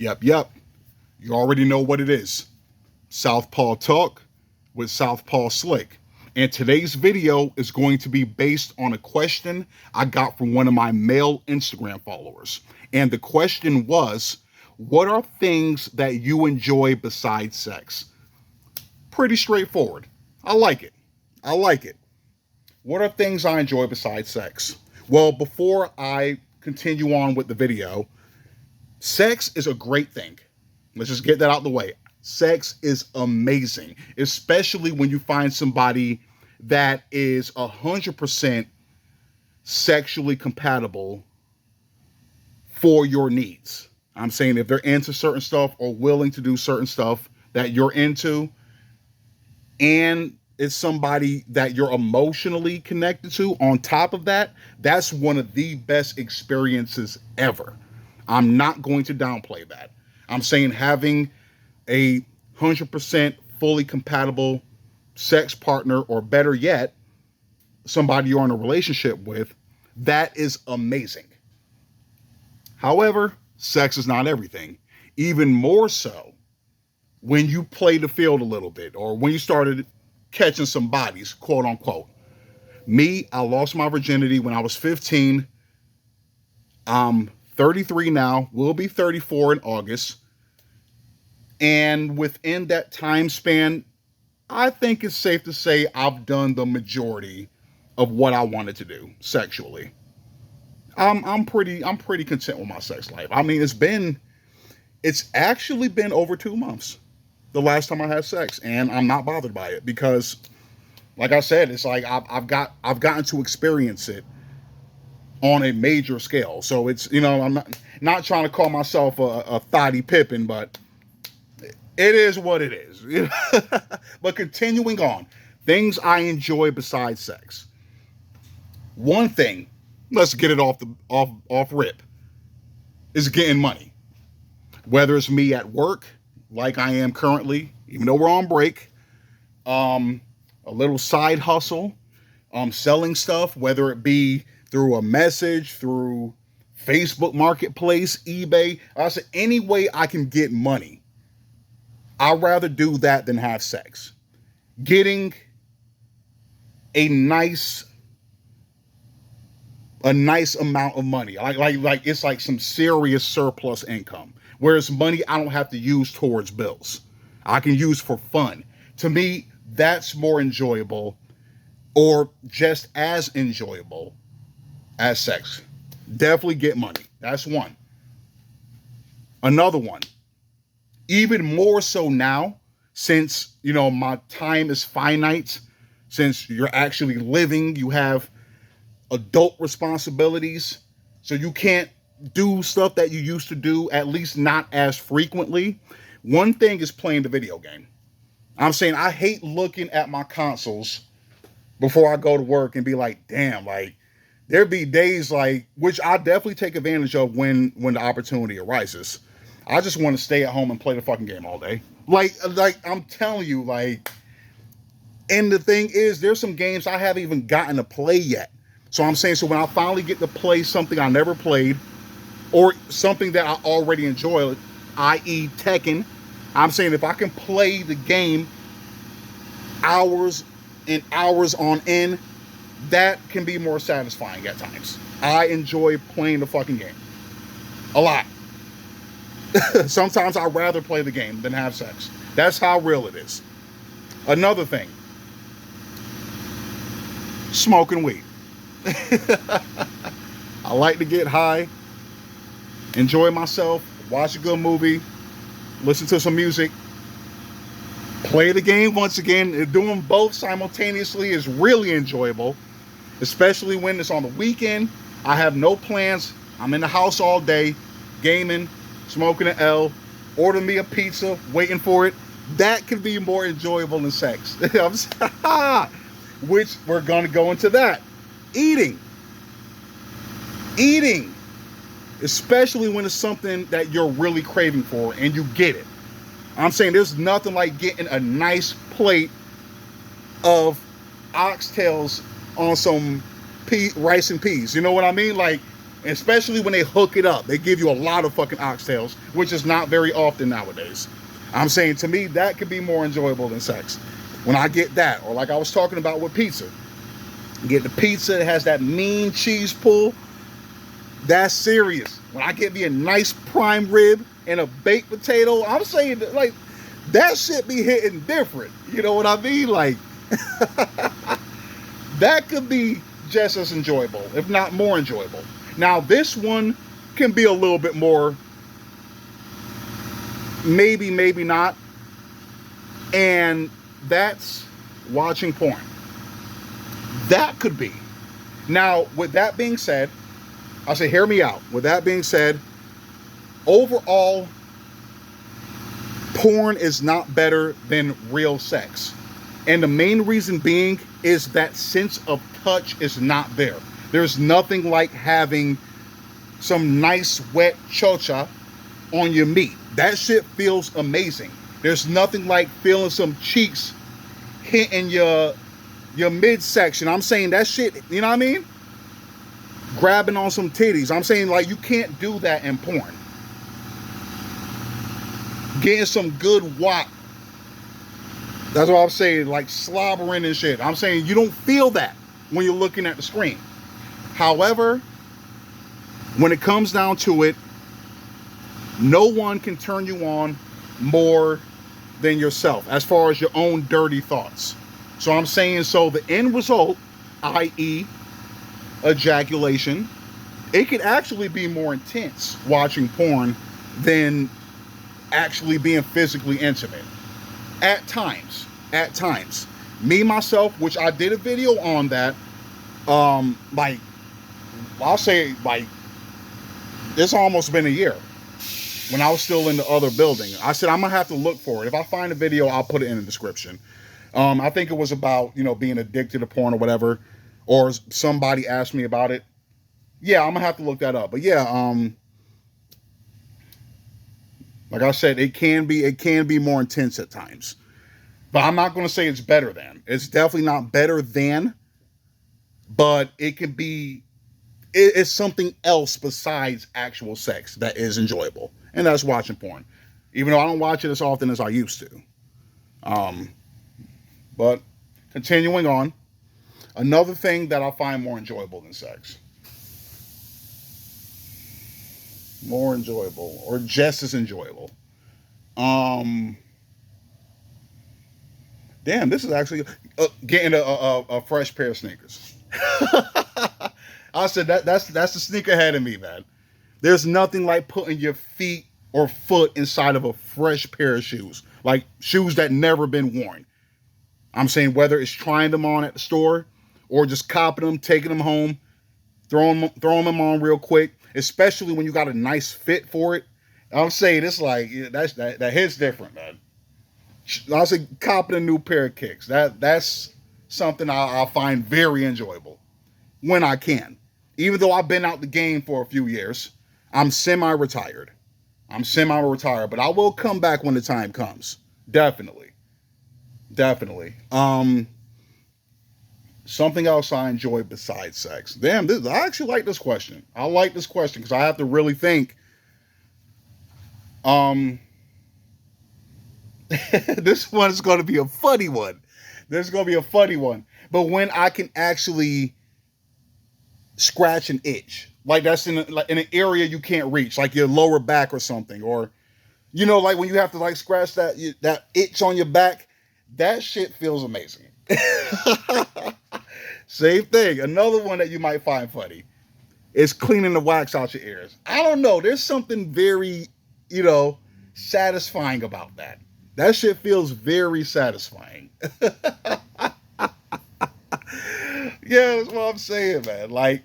Yep. You already know what it is. Southpaw Talk with Southpaw Slick. And today's video is going to be based on a question I got from one of my male Instagram followers. And the question was, what are things that you enjoy besides sex? Pretty straightforward. I like it. What are things I enjoy besides sex? Well, before I continue on with the video, sex is a great thing. Let's just get that out of the way. Sex is amazing, especially when you find somebody that is 100% sexually compatible for your needs. I'm saying if they're into certain stuff or willing to do certain stuff that you're into, and it's somebody that you're emotionally connected to on top of that, that's one of the best experiences ever. I'm not going to downplay that. I'm saying having a 100% fully compatible sex partner, or better yet, somebody you're in a relationship with, that is amazing. However, sex is not everything. Even more so when you play the field a little bit, or when you started catching some bodies, quote unquote. Me, I lost my virginity when I was 15. I'm 33 now, will be 34 in August. And within that time span, I think it's safe to say I've done the majority of what I wanted to do sexually. I'm pretty content with my sex life. I mean, it's actually been over 2 months the last time I had sex, and I'm not bothered by it because, like I said, it's like I've gotten to experience it on a major scale. So it's, I'm not trying to call myself a thotty Pippin, but it is what it is. But continuing on, things I enjoy besides sex. One thing, let's get it off rip, is getting money. Whether it's me at work, like I am currently, even though we're on break, a little side hustle, selling stuff, whether it be through a message, through Facebook Marketplace, eBay. I said any way I can get money, I'd rather do that than have sex. Getting a nice amount of money, like it's like some serious surplus income. Whereas money I don't have to use towards bills, I can use for fun. To me, that's more enjoyable, or just as enjoyable as sex. Definitely get money. That's one. Another one, even more so now, since, my time is finite, since you're actually living, you have adult responsibilities, so you can't do stuff that you used to do, at least not as frequently. One thing is playing the video game. I'm saying I hate looking at my consoles before I go to work and be like, damn, like there'd be days like, which I definitely take advantage of when the opportunity arises. I just want to stay at home and play the fucking game all day. Like I'm telling you, like, and the thing is, there's some games I haven't even gotten to play yet. So I'm saying, so when I finally get to play something I never played, or something that I already enjoy, i.e. Tekken, I'm saying if I can play the game hours and hours on end, that can be more satisfying at times. I enjoy playing the fucking game a lot. Sometimes I'd rather play the game than have sex. That's how real it is. Another thing, smoking weed. I like to get high, enjoy myself, watch a good movie, listen to some music, play the game once again. Doing both simultaneously is really enjoyable, especially when it's on the weekend. I have no plans. I'm in the house all day, gaming, smoking an L, ordering me a pizza, waiting for it. That could be more enjoyable than sex. Which we're going to go into that. Eating, especially when it's something that you're really craving for and you get it. I'm saying there's nothing like getting a nice plate of oxtails on some rice and peas. You know what I mean? Like, Especially when they hook it up. They give you a lot of fucking oxtails, which is not very often nowadays. I'm saying, to me, that could be more enjoyable than sex. When I get that, or like I was talking about with pizza, get the pizza that has that mean cheese pull, that's serious. When I get me a nice prime rib and a baked potato, I'm saying that, like, that shit be hitting different. You know what I mean? Like, that could be just as enjoyable, if not more enjoyable. Now, this one can be a little bit more, maybe not. And that's watching porn. That could be. Now, with that being said, I say, hear me out. With that being said, overall, porn is not better than real sex. And the main reason being is that sense of touch is not there. There's nothing like having some nice wet chocha on your meat. That shit feels amazing. There's nothing like feeling some cheeks hitting your midsection. I'm saying that shit, you know what I mean? Grabbing on some titties. I'm saying, like, you can't do that in porn. Getting some good wop. That's what I'm saying, like slobbering and shit. I'm saying you don't feel that when you're looking at the screen. However, when it comes down to it, no one can turn you on more than yourself as far as your own dirty thoughts. So I'm saying, so the end result, i.e. ejaculation, it could actually be more intense watching porn than actually being physically intimate. At times. Me, myself, which I did a video on that, like, I'll say, like, it's almost been a year. When I was still in the other building, I said, I'm going to have to look for it. If I find a video, I'll put it in the description. I think it was about, being addicted to porn or whatever, or somebody asked me about it. Yeah, I'm going to have to look that up. But yeah, like I said, it can be more intense at times. But I'm not going to say it's better than. It's definitely not better than, but it can be, it's something else besides actual sex that is enjoyable. And that's watching porn. Even though I don't watch it as often as I used to. But continuing on, another thing that I find more enjoyable than sex. More enjoyable, or just as enjoyable. Damn, this is actually getting a fresh pair of sneakers. I said that's the sneakerhead in me, man. There's nothing like putting your feet or foot inside of a fresh pair of shoes, like shoes that never been worn. I'm saying whether it's trying them on at the store or just copping them, taking them home, throwing them on real quick, especially when you got a nice fit for it. I'm saying it's like, that hits different, man. I say copping a new pair of kicks. That's something I find very enjoyable when I can. Even though I've been out the game for a few years, I'm semi-retired, but I will come back when the time comes. Definitely. Something else I enjoy besides sex. Damn, I actually like this question. I like this question because I have to really think. This one is going to be a funny one. But when I can actually scratch an itch, like that's in an area you can't reach, like your lower back or something, or like when you have to like scratch that itch on your back, that shit feels amazing. Same thing. Another one that you might find funny is cleaning the wax out your ears. I don't know. There's something very, satisfying about that. That shit feels very satisfying. Yeah, that's what I'm saying, man. Like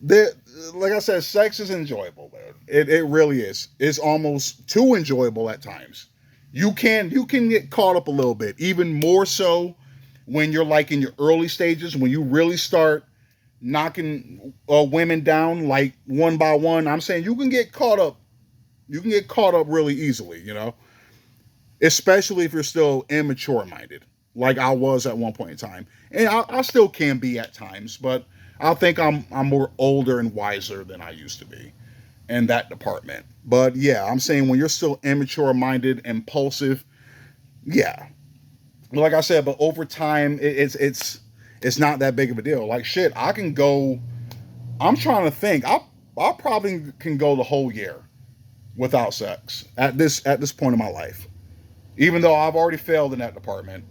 I said, sex is enjoyable, man. It really is. It's almost too enjoyable at times. You can get caught up a little bit, even more so when you're like in your early stages, when you really start knocking women down like one by one. I'm saying you can get caught up. You can get caught up really easily, especially if you're still immature minded, like I was at one point in time, and I still can be at times. But I think I'm more older and wiser than I used to be in that department. But yeah, I'm saying when you're still immature minded, impulsive, yeah. Like I said, but over time, it's not that big of a deal. Like shit, I can go. I'm trying to think. I probably can go the whole year without sex at this point in my life. Even though I've already failed in that department.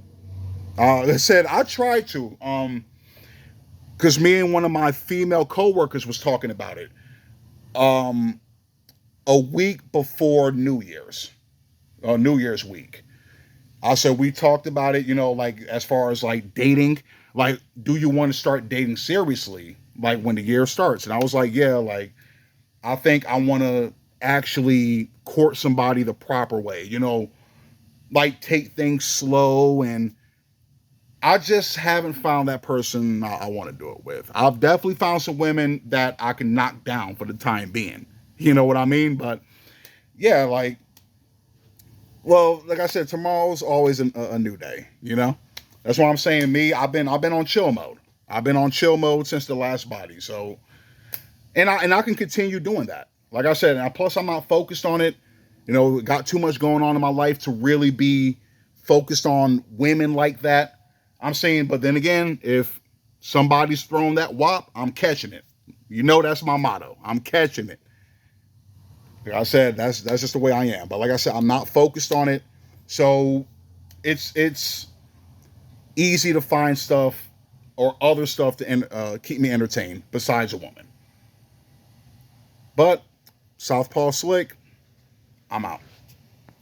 I said I tried to. Because me and one of my female coworkers was talking about it. Um, a week before New Year's week. I said we talked about it, like as far as like dating, like do you want to start dating seriously, like when the year starts? And I was like, yeah, like I think I want to actually court somebody the proper way, like take things slow. And I just haven't found that person I want to do it with. I've definitely found some women that I can knock down for the time being. You know what I mean? But yeah, like, well, like I said, tomorrow's always a new day. That's why I'm saying me. I've been on chill mode. I've been on chill mode since the last body. So, and I can continue doing that. Like I said, and plus I'm not focused on it. Got too much going on in my life to really be focused on women like that. I'm saying, but then again, if somebody's throwing that wop, I'm catching it. That's my motto. I'm catching it. Like I said, that's just the way I am. But like I said, I'm not focused on it, so it's easy to find stuff or other stuff to keep me entertained besides a woman. But Southpaw Slick, I'm out.